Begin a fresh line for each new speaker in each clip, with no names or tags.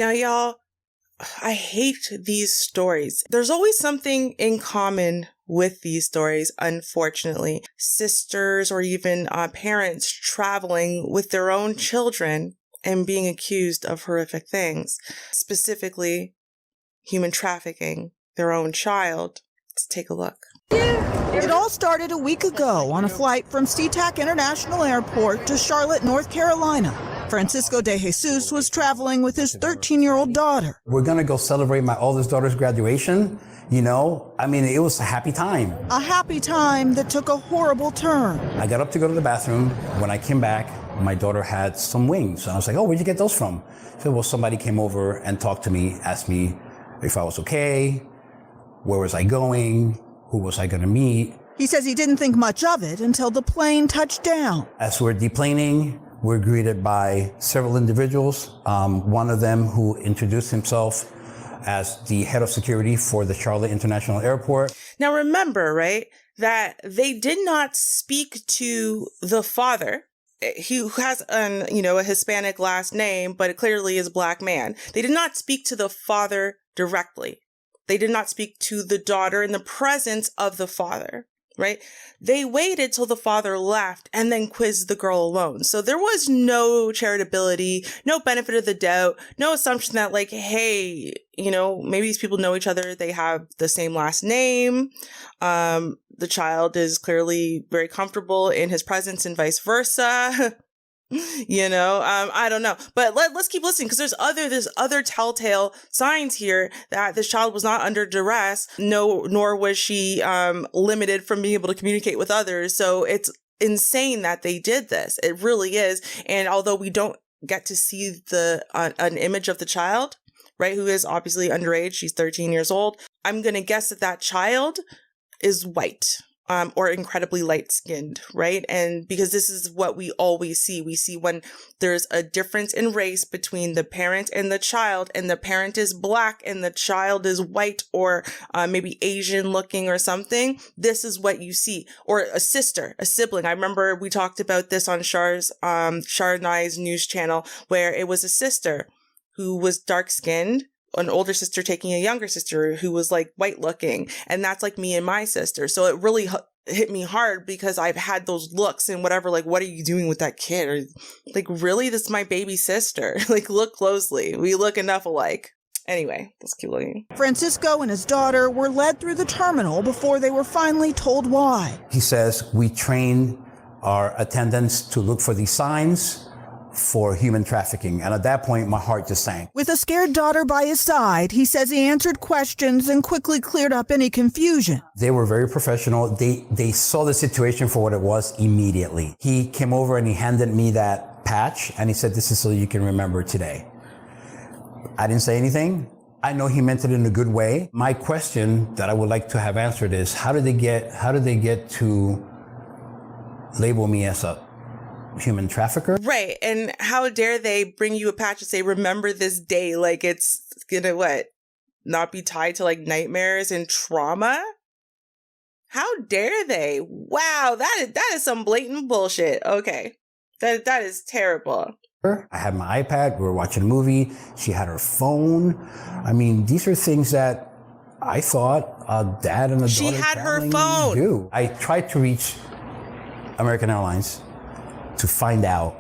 Now, y'all, I hate these stories. There's always something in common with these stories, unfortunately. Sisters or even parents traveling with their own children and being accused of horrific things, specifically human trafficking their own child. Let's take a look.
It all started a week ago on a flight from SeaTac International Airport to Charlotte, North Carolina. Francisco de Jesus was traveling with his 13-year-old daughter.
We're going to go celebrate my oldest daughter's graduation. It was a happy time.
A happy time that took a horrible turn.
I got up to go to the bathroom. When I came back, my daughter had some wings. And I was like, oh, where'd you get those from? She said, well, somebody came over and talked to me, asked me if I was okay, where was I going, who was I going to meet.
He says he didn't think much of it until the plane touched down.
As we're deplaning, we're greeted by several individuals, one of them who introduced himself as the head of security for the Charlotte International Airport.
Now remember, right, that they did not speak to the father, who has a Hispanic last name, but it clearly is a black man. They did not speak to the father directly. They did not speak to the daughter in the presence of the father. Right? They waited till the father left and then quizzed the girl alone. So there was no charitability, no benefit of the doubt, no assumption that like, hey, maybe these people know each other. They have the same last name. The child is clearly very comfortable in his presence and vice versa. I don't know, but let's keep listening because there's other telltale signs here that this child was not under duress, nor was she limited from being able to communicate with others. So it's insane that they did this. It really is. And although we don't get to see an image of the child, right, who is obviously underage, she's 13 years old, I'm going to guess that child is white. Or incredibly light-skinned, right? And because this is what we always see. We see when there's a difference in race between the parent and the parent is black and the child is white or maybe Asian looking or something. This is what you see. Or a sibling. I remember we talked about this on Char and I's news channel where it was a sister who was dark-skinned, an older sister taking a younger sister who was like white looking. And that's like me and my sister. So it really hit me hard because I've had those looks and whatever, like, what are you doing with that kid? Or like, really? This is my baby sister. Like, look closely. We look enough alike. Anyway, let's keep looking.
Francisco and his daughter were led through the terminal before they were finally told why.
He says, we train our attendants to look for these signs for human trafficking. And at that point, my heart just sank.
With a scared daughter by his side, he says he answered questions and quickly cleared up any confusion.
They were very professional. They saw the situation for what it was immediately. He came over and he handed me that patch and he said, this is so you can remember today. I didn't say anything. I know he meant it in a good way. My question that I would like to have answered is, how did they get to label me as a human trafficker?
Right. And how dare they bring you a patch and say, remember this day, like it's gonna not be tied to like nightmares and trauma? How dare they? Wow, that is some blatant bullshit. Okay. That is terrible.
I had my iPad, we were watching a movie, she had her phone. I mean, these are things that I thought a dad and a daughter
she had her phone.
Do. I tried to reach American Airlines to find out,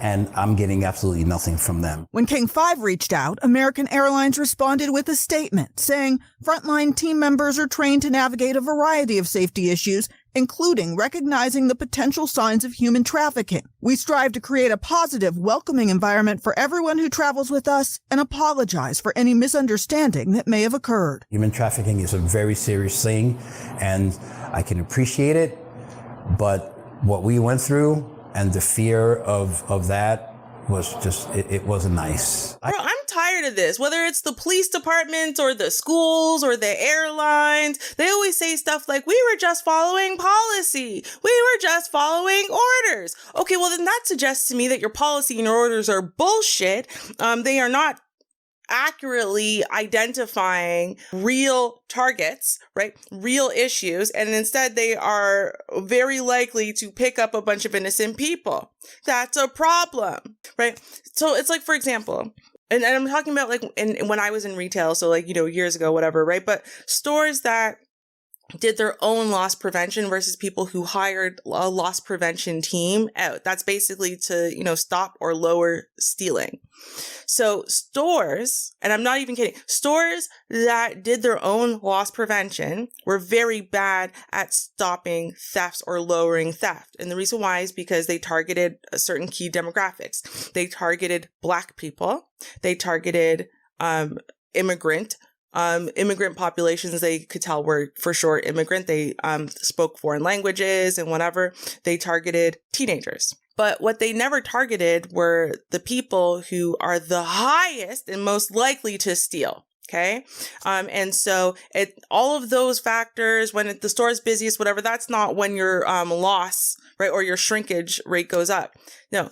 and I'm getting absolutely nothing from them.
When King 5 reached out, American Airlines responded with a statement saying frontline team members are trained to navigate a variety of safety issues, including recognizing the potential signs of human trafficking. We strive to create a positive, welcoming environment for everyone who travels with us and apologize for any misunderstanding that may have occurred.
Human trafficking is a very serious thing, and I can appreciate it, but what we went through and the fear of that was just, it wasn't nice.
Bro, I'm tired of this. Whether it's the police department or the schools or the airlines, they always say stuff like, we were just following policy. We were just following orders. Okay, well then that suggests to me that your policy and your orders are bullshit. They are not accurately identifying real targets, right? Real issues. And instead they are very likely to pick up a bunch of innocent people. That's a problem, right? So it's like, for example, and I'm talking about like when I was in retail, so like, years ago, whatever, right? But stores that did their own loss prevention versus people who hired a loss prevention team out. That's basically to, stop or lower stealing. So stores, and I'm not even kidding, stores that did their own loss prevention were very bad at stopping thefts or lowering theft. And the reason why is because they targeted certain key demographics. They targeted Black people. They targeted immigrant populations. They could tell were for sure immigrant. They spoke foreign languages and whatever. They targeted teenagers. But what they never targeted were the people who are the highest and most likely to steal. Okay. And so all of those factors, when the store is busiest, whatever, that's not when your loss, right, or your shrinkage rate goes up. No.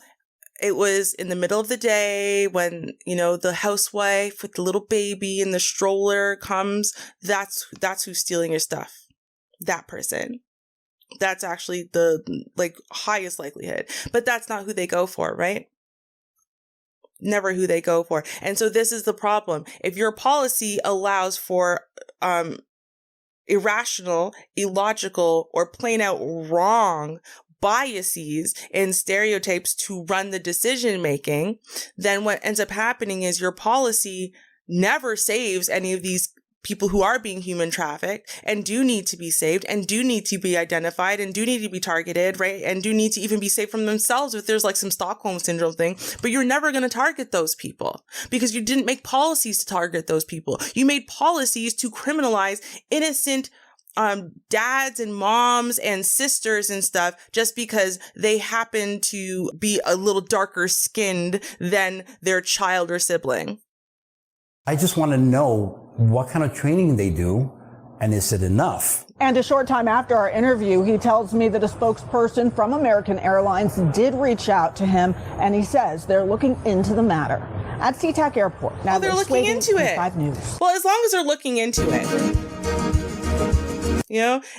It was in the middle of the day when, the housewife with the little baby and the stroller comes. That's who's stealing your stuff. That person. That's actually the highest likelihood. But that's not who they go for, right? Never who they go for. And so this is the problem. If your policy allows for irrational, illogical, or plain out wrong biases and stereotypes to run the decision making, then what ends up happening is your policy never saves any of these people who are being human trafficked and do need to be saved and do need to be identified and do need to be targeted, right? And do need to even be saved from themselves if there's like some Stockholm syndrome thing. But you're never going to target those people because you didn't make policies to target those people. You made policies to criminalize innocent dads and moms and sisters and stuff just because they happen to be a little darker skinned than their child or sibling.
I just want to know what kind of training they do, and is it enough?
And a short time after our interview, he tells me that a spokesperson from American Airlines did reach out to him, and he says they're looking into the matter at SeaTac Airport. Now
they're looking into it.
5 News.
Well, as long as they're looking into it.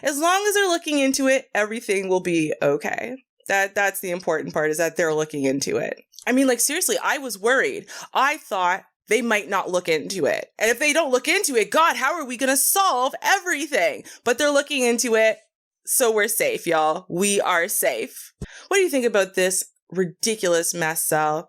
As long as they're looking into it, everything will be okay. That's the important part, is that they're looking into it. I mean, seriously, I was worried. I thought they might not look into it. And if they don't look into it, God, how are we going to solve everything? But they're looking into it, so we're safe, y'all. We are safe. What do you think about this ridiculous mess, Sal?